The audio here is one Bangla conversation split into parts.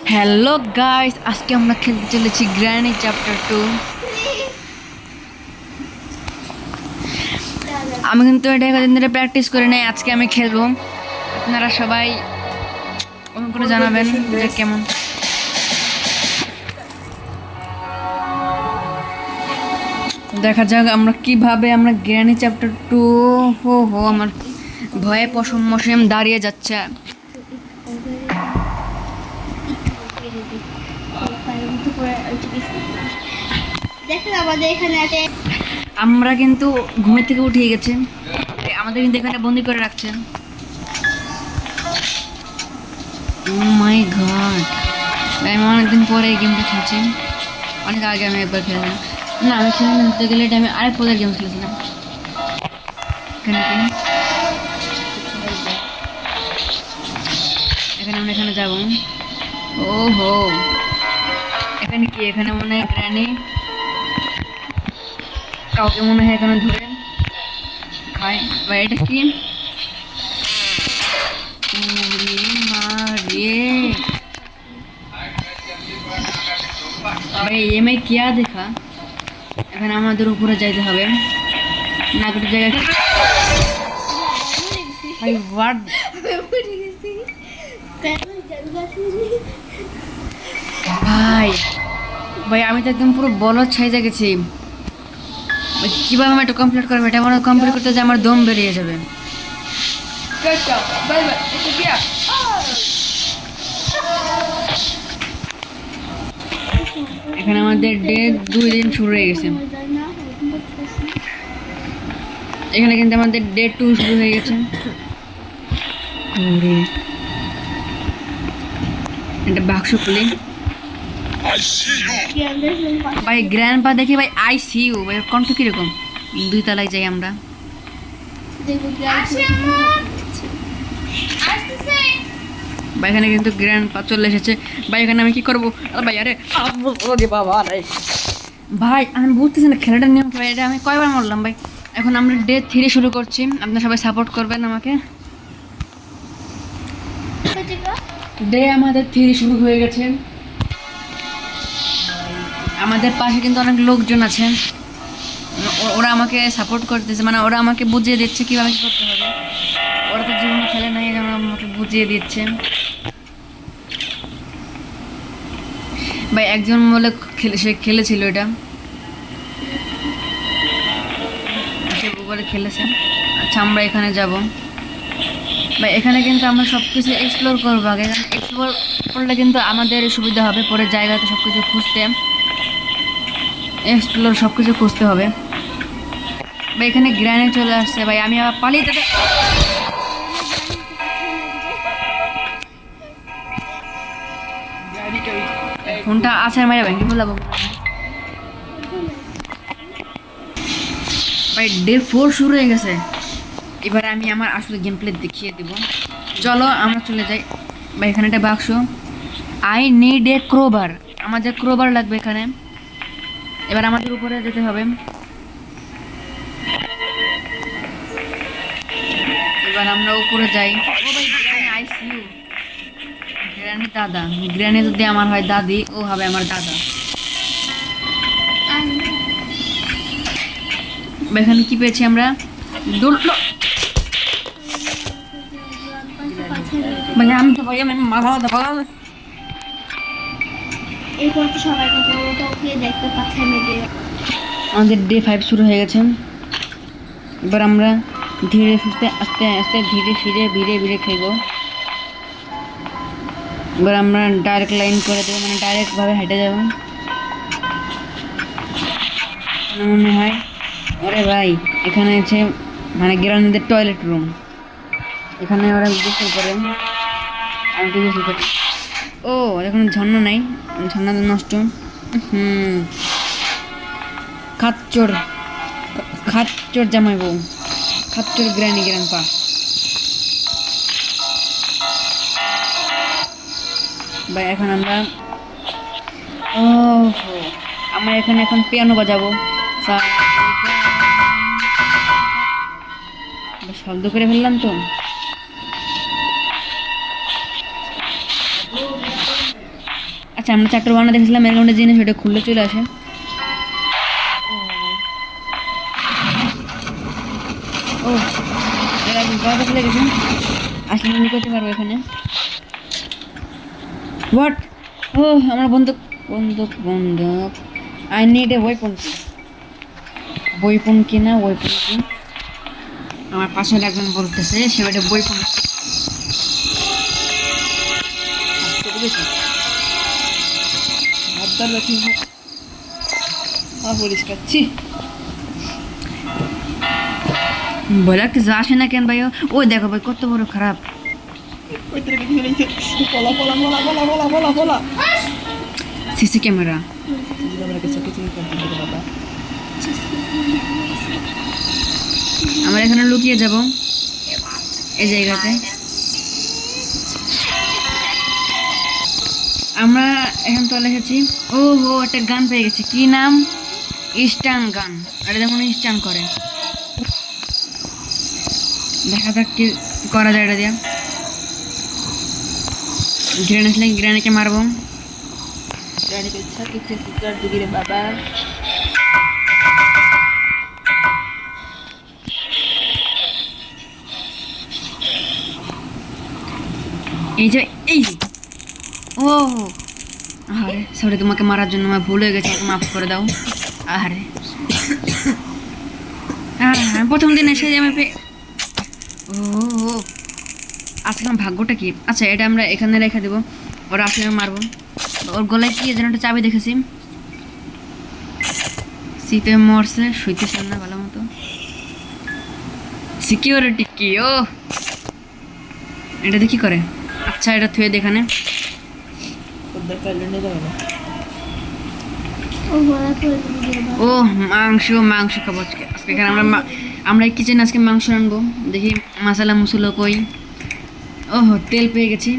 হ্যালো গাইস, আজকে আমরা খেলতে চলেছি গ্র্যানি চ্যাপ্টার 2। আমি কিন্তু এটা কদিন ধরে প্র্যাকটিস করে নাই, আজকে আমি খেলবো। আপনারা সবাই কমেন্ট করে জানাবেন যে কেমন। দেখা যাক আমরা কিভাবে আমরা গ্র্যানি চ্যাপ্টার 2। হো আমার ভয়ে পশম মশম দাঁড়িয়ে যাচ্ছে। আমরা কিন্তু ঘুমের থেকে উঠে গেছি, আমাদের কিন্তু এখানে বন্দি করে রাখছেন। ও মাই গড, আমি অনেকদিন পরে এই গেমটা খেলছি। অনেক আগে আমি একবার খেলেছিলাম, না আমি খেলে নিতে গেলে এটা আমি আরেক পদের গেম খেলেছিলাম। এখানে কি এখানে আমরা এখানে যাবো। ও হো, এখানে কি? এখানে মনে হয় গ্র্যানি কাউকে মনে হয় এখানে ধরে খায়। বা এটা কি? ভাই এমআই কিয়া দেখা, এখানে আমাদের উপরে যাইতে হবে না একটা জায়গায়। ভাই হোয়াট, ভাই ভাই আমি তো একদম পুরো বলদ সাইজে গেছি। কিভাবে আমি এটা কমপ্লিট করবো? এটা আমার কমপ্লিট করতে যে আমার দম বেরিয়ে যাবে। এখানে আমাদের ডে 2 দিন শুরু হয়ে গেছে। এখানে কিন্তু আমাদের ডে 2 শুরু হয়ে গেছে। একটা বাক্স খুলি ভাই, গ্র্যান্ডপা দেখি ভাই। আই সি ইউ ভাই, কণ্ঠ কিরকম? 2 তলায় যাই আমরা। ভাই এখানে কিন্তু গ্র্যান্ডপা চলে এসেছে। ভাই এখানে আমি কি করবো? ভাই আরে বাবা, ভাই আমি বুঝতেছি না খেলাটার নিয়ম। ভাই এটা আমি কয়বার মরলাম ভাই। এখন আমরা ডে 3 শুরু করছি, আপনারা সবাই সাপোর্ট করবেন আমাকে। ডে আমাদের 3 শুরু হয়ে গেছে। আমাদের পাশে কিন্তু অনেক লোকজন আছে, ওরা আমাকে সাপোর্ট করতেছে, মানে ওরা আমাকে বুঝিয়ে দিচ্ছে কীভাবে কী করতে হবে। ওরা তো জীবনে খেলে নাই, যেন আমাকে বুঝিয়ে দিচ্ছে। ভাই একজন বলে সে খেলেছিল, এটা সে বলে খেলেছে। আচ্ছা আমরা এখানে যাব ভাই। এখানে কিন্তু আমরা সব কিছু এক্সপ্লোর করবো আগে। এক্সপ্লোর করলে কিন্তু আমাদের সুবিধা হবে পরে জায়গাতে সব কিছু খুঁজতে। এক্সপ্লোর সব কিছু খুঁজতে হবে ভাই। এখানে গ্র্যানি চলে আসছে ভাই, আমি আবার পালিয়ে যেতে। ফোনটা আছে মারা ভেঙে ফেলাবো ভাই। ডে 4 শুরু হয়ে গেছে। এবারে আমি আমার আসলে গেম প্লে দেখিয়ে দেবো। চলো আমরা চলে যাই ভাই। এখানে একটা বাক্স, আই নিড এ ক্রোবার। আমাদের ক্রোবার লাগবে এখানে। এবার আমাদের উপরে যেতে হবে। এবার আমরা উপরে যাই। আইসিইউ গ্র্যানি দাদা, গ্র্যানি যদি আমার হয় দাদি, ও হবে আমার দাদা। এখানে কি পেয়েছি আমরা? মানে আমি তো ভাই আমি মাথা ভালো। আমাদের ডে 5 শুরু হয়ে গেছে। এবার আমরা ধীরে সুস্থে আস্তে আস্তে ধীরে ধীরে ধীরে ধীরে খেলবো। এবার আমরা ডাইরেক্ট লাইন করে দেবো, মানে ডাইরেক্টভাবে হেঁটে যাব মনে হয়। আরে ভাই এখানে আছে মানে গ্রামীণদের টয়লেট রুম, এখানে ওরা গোসল করে। আমি তো গোসল করি। ও এখন ঝর্ণা নাই, ঝর্ণা নষ্ট। খাচ্চর খাচ্চর জামাই বউ, খাচ্চর গ্র্যানি গ্র্যান্ডপা। ভাই এখন আমরা আমরা এখানে এখন পিয়ানো বাজাবো। শব্দ করে ফেললাম তো। আচ্ছা আমরা চারটে বানা দেখেছিলাম এর জিনিস ওটা খুললে চলে আসে। ও এরা গাড়ি চলে গেছে, আসলে আমি করতে পারবো এখানে। হোয়াট? ও আমার বন্দুক বন্দুক বন্দুক। I need a weapon. বইপন কি না ওয়েপন কি? আমার পাশে একজন বলতেছে সে ওটা বইপন। বলা কিছু আসে না কেন ভাই? ও দেখো ভাই কত বড় খারাপ। CC camera. আমরা এখানে লুকিয়ে যাব এই জায়গাতে। আমরা এখন তো লিখেছি। ও হো একটা গান পেয়ে গেছি, কি নাম? স্টান গান। এটা যেমন স্টান করে, দেখা যাক কি করা যায় এটা দিয়া। গ্রেনেড আসলে গ্রেনেডকে মারবো। বাবা এই যে এই যে ও আরে সরি, তোমাকে মারার জন্য আমার ভুল হয়ে গেছে, মাফ করে দাও। আরে হ্যাঁ প্রথম দিন এসে আমি ও আজকে আমার ভাগ্যটা কি? আচ্ছা এটা আমরা এখানে রেখে দেবো, ওরা আসলে মারবো। ওর গলায় কি যেন একটা চাবি দেখেছি, শীতে মরছে, শুইতেছেন না ভালো মতো। সিকিউরিটি কি? ও এটা দিয়ে কি করে? আচ্ছা এটা থুয়ে দেখানে। ও মাংস মাংস খাবো আজকে। আজকে এখানে আমরা কিচেনে আজকে মাংস আনবো। দেখি মশলা মুসুলো কই। ওহো তেল পেয়ে গেছি,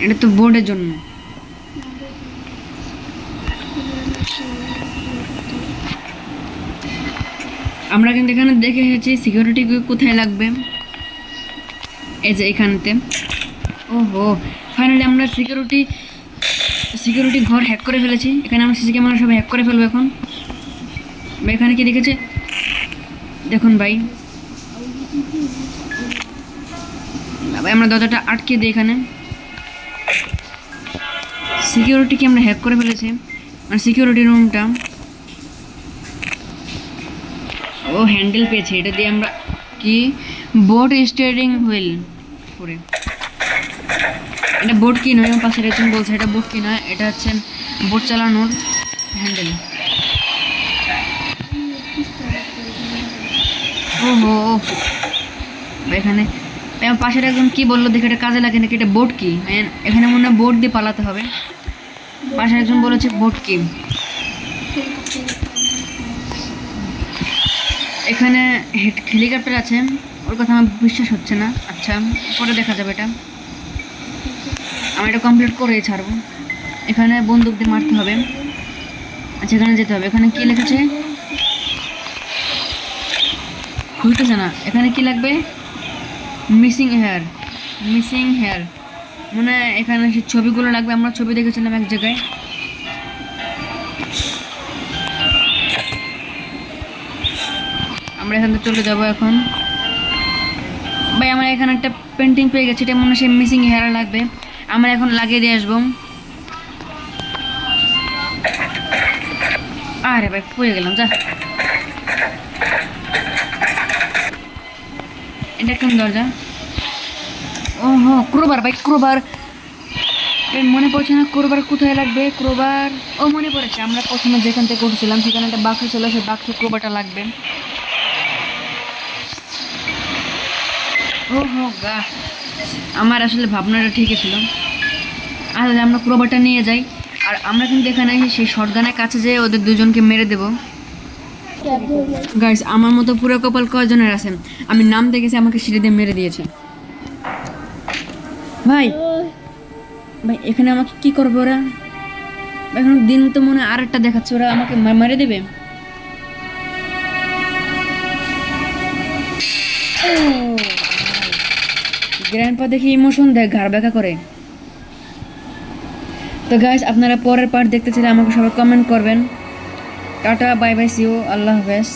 এটা তো বোর্ডের জন্য। আমরা কিন্তু এখানে দেখে এসেছি সিকিউরিটি কোথায় লাগবে, এই যে এখানতে। ওহো ফাইনালি আমরা সিকিউরিটি ঘর হ্যাক করে ফেলেছি। এখানে আমরা সিসি ক্যামেরা সব হ্যাক করে ফেলবো এখন। এখানে কি দেখেছে দেখুন ভাই, ভাই আমরা দরজাটা আটকে দিই। এখানে সিকিউরিটিকে আমরা হ্যাক করে ফেলেছি, মানে সিকিউরিটি রুমটা। ও হ্যান্ডেল পেয়েছে, এটা দিয়ে আমরা কি বোট স্টিয়ারিং হুইল করে। এটা বোট কি নয়, আমার পাশে একজন বলছে এটা বোট কি নয়, এটা হচ্ছে বোট চালানোর হ্যান্ডেল। ওহো এখানে আমার পাশের একজন কি বললো দেখে এটা কাজে লাগে নাকি, এটা বোট কি? এখানে মনে হয় বোট দিয়ে পালাতে হবে। পাশের একজন বলেছে বোট কি। এখানে হেলিকপ্টার আছে, ওর কথা আমার বিশ্বাস হচ্ছে না। আচ্ছা পরে দেখা যাবে এটা, আমি এটা কমপ্লিট করেই ছাড়বো। এখানে বন্দুক দিয়ে মারতে হবে। আচ্ছা এখানে যেতে হবে। এখানে কি লিখেছে খুলতেছে না। এখানে কি লাগবে? Missing hair. মিসিং হেয়ার মানে এখানে সেই ছবিগুলো লাগবে, আমরা ছবি দেখেছিলাম এক জায়গায়। আমরা এখান থেকে চলে যাবো এখন। ভাই আমরা এখানে একটা পেন্টিং পেয়ে গেছি, এটা মনে হয় সেই মিসিং হেয়ার লাগবে। আমরা এখন লাগিয়ে দিয়ে আসবো। আরে ভাই পড়ে গেলাম যা। এটা কোন দরজা? ওহো ক্রোবার ভাই, ক্রোবার মনে পড়ছে না। ক্রোবার কোথায় লাগবে? ক্রোবার ও মনে পড়েছে, আমরা প্রথমে যেখান থেকে উঠছিলাম সেখানে একটা বাক্স ছিল, সেই বাক্সে ক্রোবারটা লাগবে। ওহো গা, আমার আসলে ভাবনাটা ঠিকই ছিল। আচ্ছা আমরা ক্রোবারটা নিয়ে যাই, আর আমরা কিন্তু এখানে সেই শটগানের কাছে যেয়ে ওদের দুজনকে মেরে দেবো। গাইস আমার মতো পুরো কপাল কয়জনের আছে? আমি নাম দেখেছি, আমাকে সিঁড়ি দিয়ে মেরে দিয়েছে। ভাই ভাই এখানে আমাকে কি করবে ওরা? এখন দিন তো মনে হয় আরেকটা দেখাচ্ছে, ওরা আমাকে মেরে দেবে। গ্র্যান্ডপা দেখি ইমোশন দেয়, ঘাড় ব্যাকা করে। তো গাইস আপনারা পরের পার্ট দেখতে চাইলে আমাকে সবাই কমেন্ট করবেন। Tata, bye bye, see you, আল্লাহ হাফেজ।